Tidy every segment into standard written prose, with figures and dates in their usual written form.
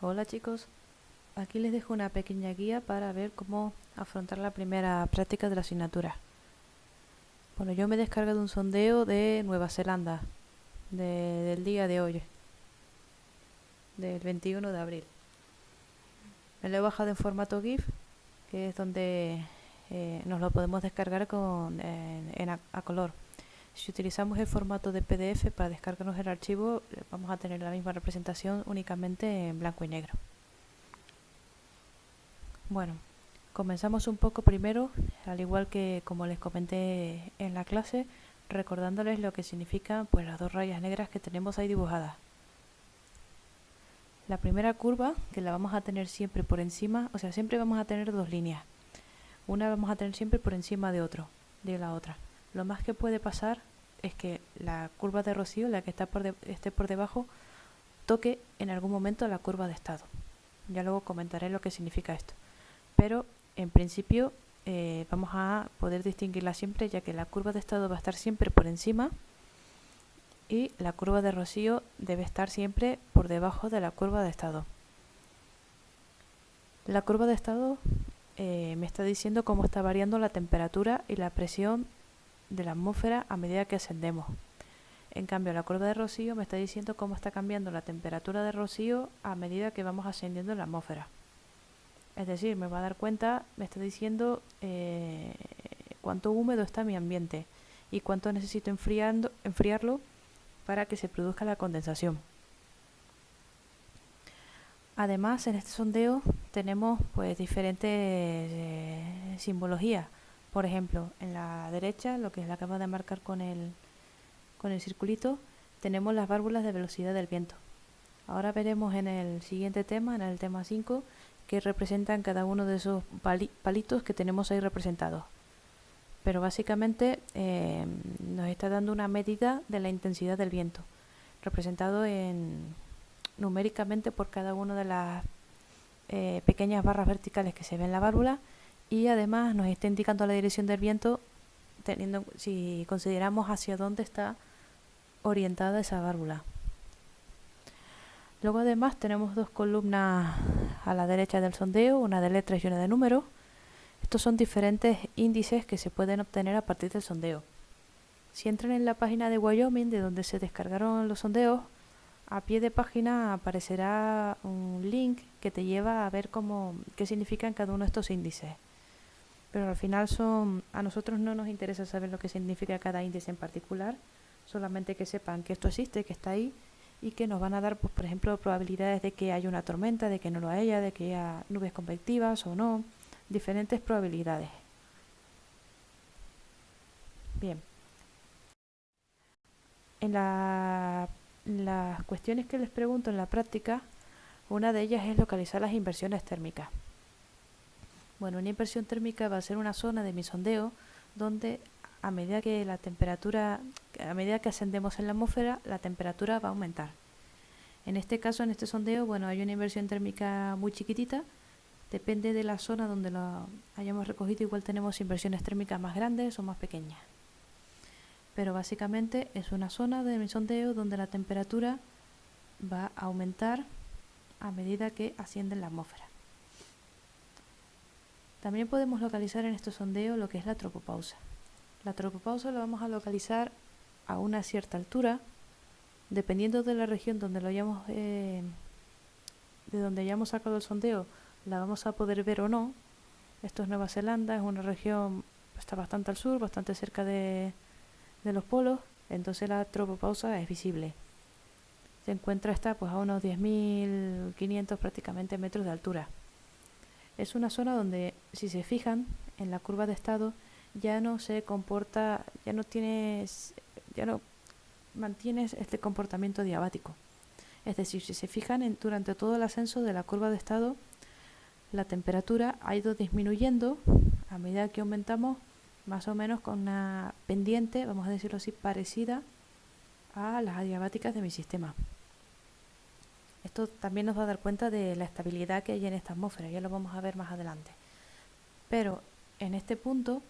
Hola chicos, aquí les dejo una pequeña guía para ver cómo afrontar la primera práctica de la asignatura. Bueno, yo me he descargado un sondeo de Nueva Zelanda, del día de hoy, del 21 de abril. Me lo he bajado en formato GIF, que es donde nos lo podemos descargar a color. Si utilizamos el formato de PDF para descargarnos el archivo, vamos a tener la misma representación únicamente en blanco y negro. Bueno, comenzamos un poco primero, al igual que como les comenté en la clase, recordándoles lo que significan pues las dos rayas negras que tenemos ahí dibujadas. La primera curva, que la vamos a tener siempre por encima, o sea, siempre vamos a tener dos líneas. Una vamos a tener siempre por encima de la otra. Lo más que puede pasar es que la curva de Rocío, la que esté por debajo, toque en algún momento la curva de estado. Ya luego comentaré lo que significa esto. Pero en principio vamos a poder distinguirla siempre, ya que la curva de estado va a estar siempre por encima y la curva de Rocío debe estar siempre por debajo de la curva de estado. La curva de estado me está diciendo cómo está variando la temperatura y la presión de la atmósfera a medida que ascendemos. En cambio, la curva de Rocío me está diciendo cómo está cambiando la temperatura de Rocío a medida que vamos ascendiendo en la atmósfera. Es decir, me va a dar cuenta, me está diciendo cuánto húmedo está mi ambiente y cuánto necesito enfriarlo para que se produzca la condensación. Además, en este sondeo tenemos pues diferentes simbologías. Por ejemplo, en la derecha, lo que es la acabo de marcar con el circulito, tenemos las válvulas de velocidad del viento. Ahora veremos en el siguiente tema, en el tema 5, que representan cada uno de esos palitos que tenemos ahí representados. Pero básicamente nos está dando una medida de la intensidad del viento, representado numéricamente por cada una de las pequeñas barras verticales que se ven en la válvula, y además nos está indicando la dirección del viento si consideramos hacia dónde está orientada esa válvula. Luego además tenemos dos columnas a la derecha del sondeo, una de letras y una de números. Estos son diferentes índices que se pueden obtener a partir del sondeo. Si entran en la página de Wyoming, de donde se descargaron los sondeos, a pie de página aparecerá un link que te lleva a ver qué significan cada uno de estos índices. Pero al final a nosotros no nos interesa saber lo que significa cada índice en particular, solamente que sepan que esto existe, que está ahí, y que nos van a dar, pues, por ejemplo, probabilidades de que haya una tormenta, de que no lo haya, de que haya nubes convectivas o no, diferentes probabilidades. Bien, en las cuestiones que les pregunto en la práctica, una de ellas es localizar las inversiones térmicas. Bueno, una inversión térmica va a ser una zona de mi sondeo donde a medida que ascendemos en la atmósfera, la temperatura va a aumentar. En este caso, en este sondeo, bueno, hay una inversión térmica muy chiquitita. Depende de la zona donde lo hayamos recogido, igual tenemos inversiones térmicas más grandes o más pequeñas. Pero básicamente es una zona de mi sondeo donde la temperatura va a aumentar a medida que asciende en la atmósfera. También podemos localizar en este sondeo lo que es la tropopausa. La tropopausa la vamos a localizar a una cierta altura, dependiendo de la región donde de donde hayamos sacado el sondeo, la vamos a poder ver o no. Esto es Nueva Zelanda, es una región que está bastante al sur, bastante cerca de los polos, entonces la tropopausa es visible. Se encuentra pues a unos 10.500 prácticamente metros de altura. Es una zona donde, si se fijan en la curva de estado, ya no mantiene este comportamiento diabático. Es decir, si se fijan durante todo el ascenso de la curva de estado, la temperatura ha ido disminuyendo a medida que aumentamos, más o menos con una pendiente, vamos a decirlo así, parecida a las adiabáticas de mi sistema. Esto también nos va a dar cuenta de la estabilidad que hay en esta atmósfera, ya lo vamos a ver más adelante. Pero en este punto,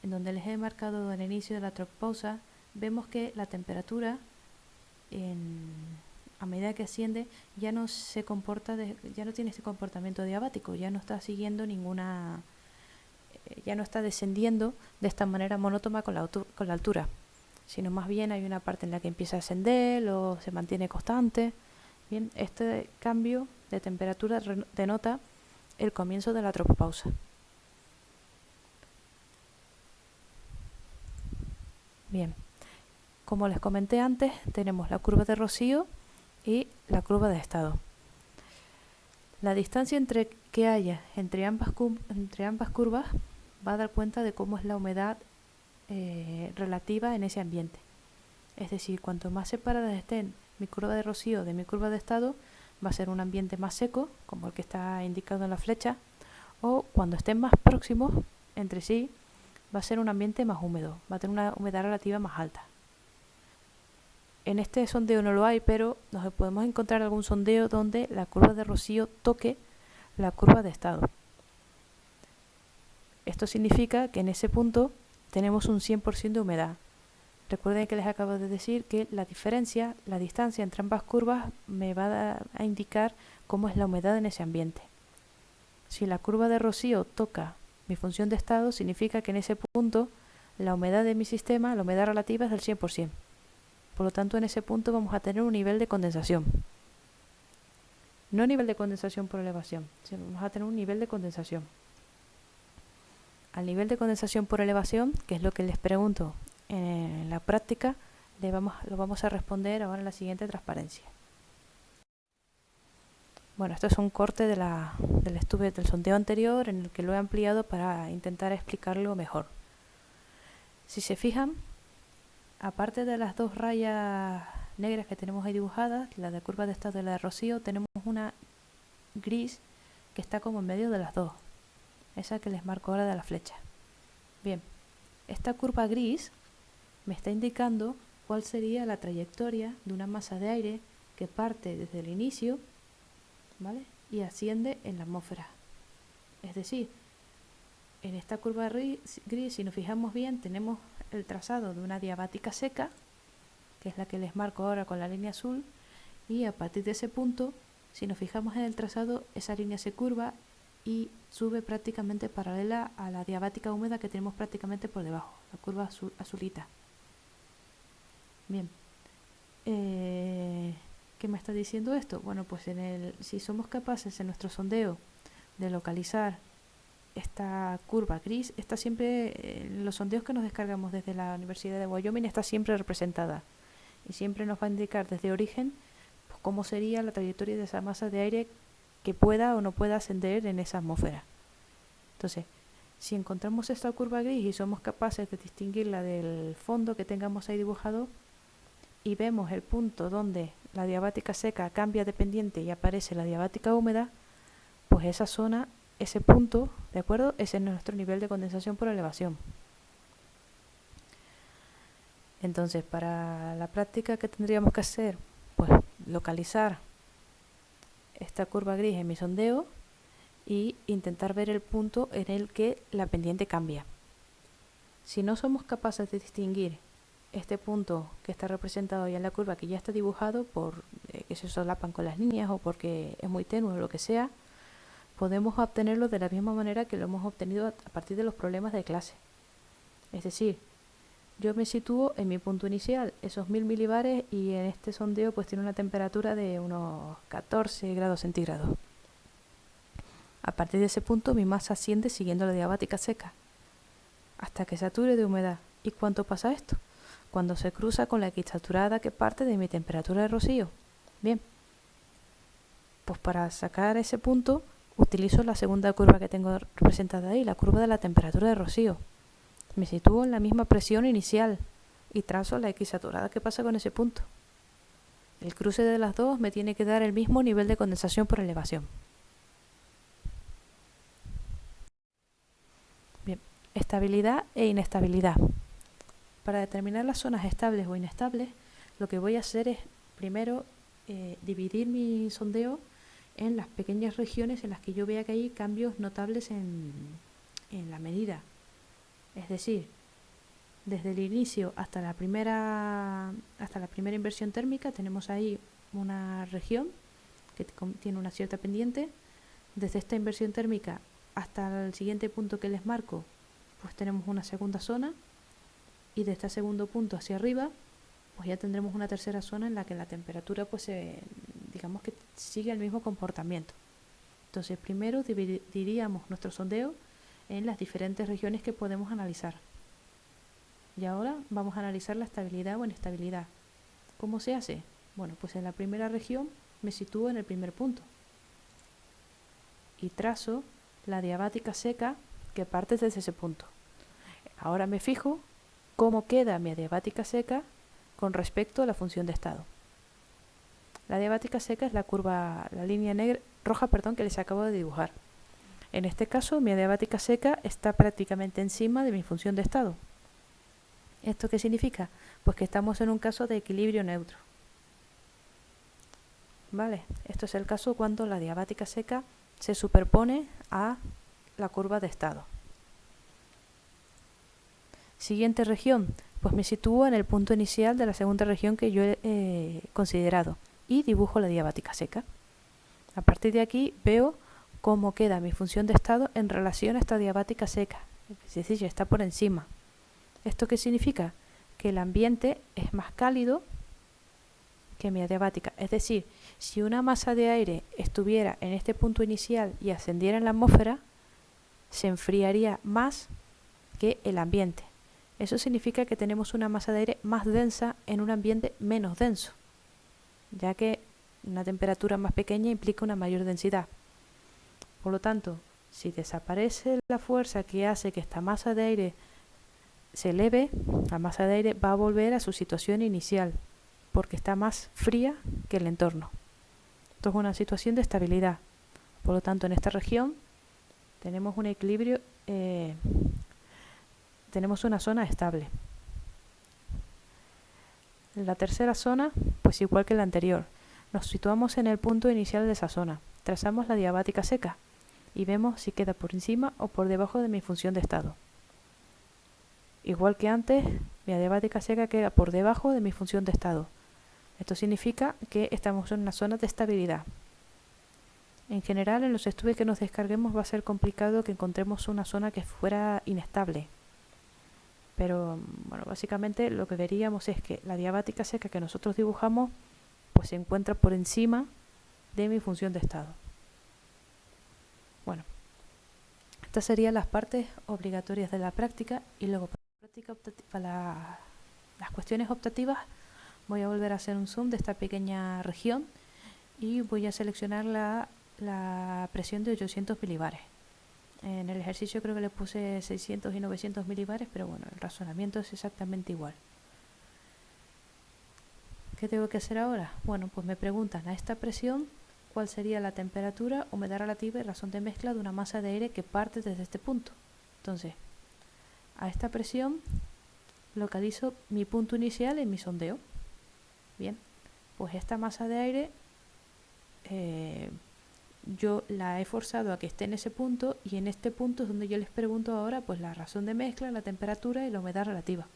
en donde les he marcado el inicio de la tropopausa, vemos que la temperatura a medida que asciende, ya no se comporta, ya no tiene este comportamiento diabático, ya no está siguiendo ninguna, ya no está descendiendo de esta manera monótona con la altura, sino más bien hay una parte en la que empieza a ascender o se mantiene constante. Bien, este cambio de temperatura denota el comienzo de la tropopausa. Bien, como les comenté antes, tenemos la curva de Rocío y la curva de estado. La distancia que haya entre ambas curvas va a dar cuenta de cómo es la humedad relativa en ese ambiente. Es decir, cuanto más separadas estén mi curva de Rocío de mi curva de estado, va a ser un ambiente más seco, como el que está indicado en la flecha, o cuando estén más próximos entre sí, va a ser un ambiente más húmedo, va a tener una humedad relativa más alta. En este sondeo no lo hay, pero nos podemos encontrar algún sondeo donde la curva de Rocío toque la curva de estado. Esto significa que en ese punto tenemos un 100% de humedad. Recuerden que les acabo de decir que la distancia entre ambas curvas me va a indicar cómo es la humedad en ese ambiente. Si la curva de Rocío toca mi función de estado, significa que en ese punto la humedad de mi sistema, la humedad relativa es del 100%. Por lo tanto, en ese punto vamos a tener un nivel de condensación. No nivel de condensación por elevación, sino vamos a tener un nivel de condensación. Al nivel de condensación por elevación, que es lo que les pregunto en la práctica, lo vamos a responder ahora en la siguiente transparencia. Bueno, esto es un corte del sondeo anterior en el que lo he ampliado para intentar explicarlo mejor. Si se fijan, aparte de las dos rayas negras que tenemos ahí dibujadas, la de curva de estado y la de Rocío, tenemos una gris que está como en medio de las dos, esa que les marco ahora de la flecha. Bien, esta curva gris me está indicando cuál sería la trayectoria de una masa de aire que parte desde el inicio, ¿vale?, y asciende en la atmósfera. Es decir, en esta curva gris, si nos fijamos bien, tenemos el trazado de una diabática seca, que es la que les marco ahora con la línea azul, y a partir de ese punto, si nos fijamos en el trazado, esa línea se curva y sube prácticamente paralela a la diabática húmeda que tenemos prácticamente por debajo, la curva azulita. Bien, ¿qué me está diciendo esto? Bueno, pues si somos capaces en nuestro sondeo de localizar esta curva gris, está siempre, en los sondeos que nos descargamos desde la Universidad de Wyoming, está siempre representada y siempre nos va a indicar desde origen pues, cómo sería la trayectoria de esa masa de aire que pueda o no pueda ascender en esa atmósfera. Entonces, si encontramos esta curva gris y somos capaces de distinguirla del fondo que tengamos ahí dibujado y vemos el punto donde la diabática seca cambia de pendiente y aparece la diabática húmeda, pues esa zona, ese punto, ¿de acuerdo?, ese es nuestro nivel de condensación por elevación. Entonces, para la práctica, ¿qué tendríamos que hacer? Pues localizar esta curva gris en mi sondeo y intentar ver el punto en el que la pendiente cambia. Si no somos capaces de distinguir este punto que está representado ya en la curva, que ya está dibujado por que se solapan con las líneas o porque es muy tenue o lo que sea, podemos obtenerlo de la misma manera que lo hemos obtenido a partir de los problemas de clase. Es decir, yo me sitúo en mi punto inicial, esos 1000 milibares, y en este sondeo pues tiene una temperatura de unos 14 grados centígrados. A partir de ese punto mi masa asciende siguiendo la diabática seca, hasta que sature de humedad. ¿Y cuánto pasa esto? Cuando se cruza con la equisaturada que parte de mi temperatura de Rocío. Bien, pues para sacar ese punto utilizo la segunda curva que tengo representada ahí, la curva de la temperatura de Rocío. Me sitúo en la misma presión inicial y trazo la equisaturada que pasa con ese punto. El cruce de las dos me tiene que dar el mismo nivel de condensación por elevación. Bien, estabilidad e inestabilidad. Para determinar las zonas estables o inestables, lo que voy a hacer es primero dividir mi sondeo en las pequeñas regiones en las que yo vea que hay cambios notables en la medida. Es decir, desde el inicio hasta la primera inversión térmica tenemos ahí una región que tiene una cierta pendiente. Desde esta inversión térmica hasta el siguiente punto que les marco, pues tenemos una segunda zona, y de este segundo punto hacia arriba, pues ya tendremos una tercera zona en la que la temperatura pues digamos que sigue el mismo comportamiento. Entonces primero dividiríamos nuestro sondeo en las diferentes regiones que podemos analizar. Y ahora vamos a analizar la estabilidad o inestabilidad. ¿Cómo se hace? Bueno, pues en la primera región me sitúo en el primer punto y trazo la diabática seca que parte desde ese punto. Ahora me fijo cómo queda mi adiabática seca con respecto a la función de estado. La adiabática seca es la línea roja que les acabo de dibujar. En este caso, mi adiabática seca está prácticamente encima de mi función de estado. ¿Esto qué significa? Pues que estamos en un caso de equilibrio neutro. ¿Vale? Esto es el caso cuando la adiabática seca se superpone a la curva de estado. Siguiente región, pues me sitúo en el punto inicial de la segunda región que yo he considerado y dibujo la diabática seca. A partir de aquí veo cómo queda mi función de estado en relación a esta diabática seca, es decir, ya está por encima. ¿Esto qué significa? Que el ambiente es más cálido que mi adiabática, es decir, si una masa de aire estuviera en este punto inicial y ascendiera en la atmósfera, se enfriaría más que el ambiente. Eso significa que tenemos una masa de aire más densa en un ambiente menos denso, ya que una temperatura más pequeña implica una mayor densidad. Por lo tanto, si desaparece la fuerza que hace que esta masa de aire se eleve, la masa de aire va a volver a su situación inicial, porque está más fría que el entorno. Esto es una situación de estabilidad. Por lo tanto, en esta región tenemos un equilibrio, tenemos una zona estable. En la tercera zona, pues igual que la anterior, nos situamos en el punto inicial de esa zona, trazamos la diabática seca y vemos si queda por encima o por debajo de mi función de estado. Igual que antes, mi adiabática seca queda por debajo de mi función de estado. Esto significa que estamos en una zona de estabilidad. En general, en los estudios que nos descarguemos va a ser complicado que encontremos una zona que fuera inestable. Pero, bueno, básicamente lo que veríamos es que la diabática seca que nosotros dibujamos pues se encuentra por encima de mi función de estado. Bueno, estas serían las partes obligatorias de la práctica, y luego para las cuestiones optativas voy a volver a hacer un zoom de esta pequeña región y voy a seleccionar la presión de 800 milibares. En el ejercicio creo que le puse 600 y 900 milibares, pero bueno, el razonamiento es exactamente igual. ¿Qué tengo que hacer ahora? Bueno, pues me preguntan a esta presión cuál sería la temperatura, humedad relativa y razón de mezcla de una masa de aire que parte desde este punto. Entonces, a esta presión localizo mi punto inicial en mi sondeo. Bien, pues esta masa de aire yo la he forzado a que esté en ese punto, y en este punto es donde yo les pregunto ahora pues la razón de mezcla, la temperatura y la humedad relativa.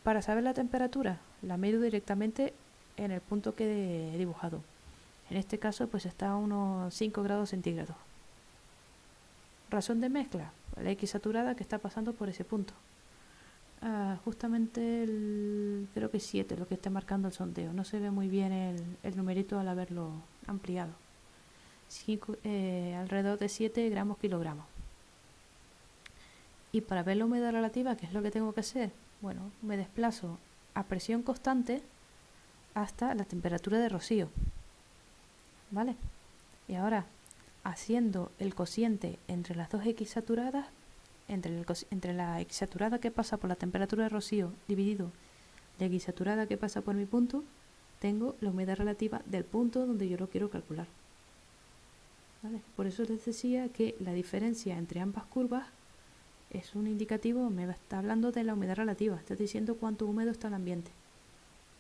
Para saber la temperatura la mido directamente en el punto que he dibujado. En este caso pues está a unos 5 grados centígrados. Razón de mezcla, la X saturada que está pasando por ese punto. Justamente creo que 7 lo que está marcando el sondeo. No se ve muy bien el numerito al haberlo ampliado. Alrededor de 7 gramos kilogramos. Y para ver la humedad relativa, ¿qué es lo que tengo que hacer? Bueno, me desplazo a presión constante hasta la temperatura de rocío. ¿Vale? Y ahora, haciendo el cociente entre las dos X saturadas, entre la X saturada que pasa por la temperatura de rocío dividido la X saturada que pasa por mi punto, tengo la humedad relativa del punto donde yo lo quiero calcular. ¿Vale? Por eso les decía que la diferencia entre ambas curvas es un indicativo, me está hablando de la humedad relativa, está diciendo cuánto húmedo está el ambiente.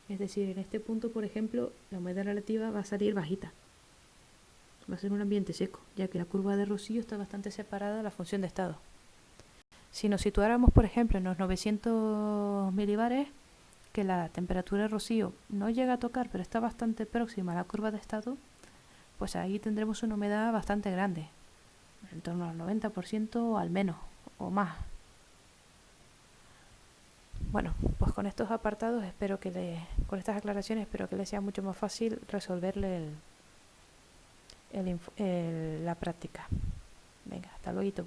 Es decir, en este punto, por ejemplo, la humedad relativa va a salir bajita. Va a ser un ambiente seco, ya que la curva de rocío está bastante separada de la función de estado. Si nos situáramos, por ejemplo, en los 900 milibares, que la temperatura de rocío no llega a tocar, pero está bastante próxima a la curva de estado, pues ahí tendremos una humedad bastante grande, en torno al 90% al menos, o más. Bueno, pues con estos apartados con estas aclaraciones espero que les sea mucho más fácil resolverle la práctica. Venga, hasta luego.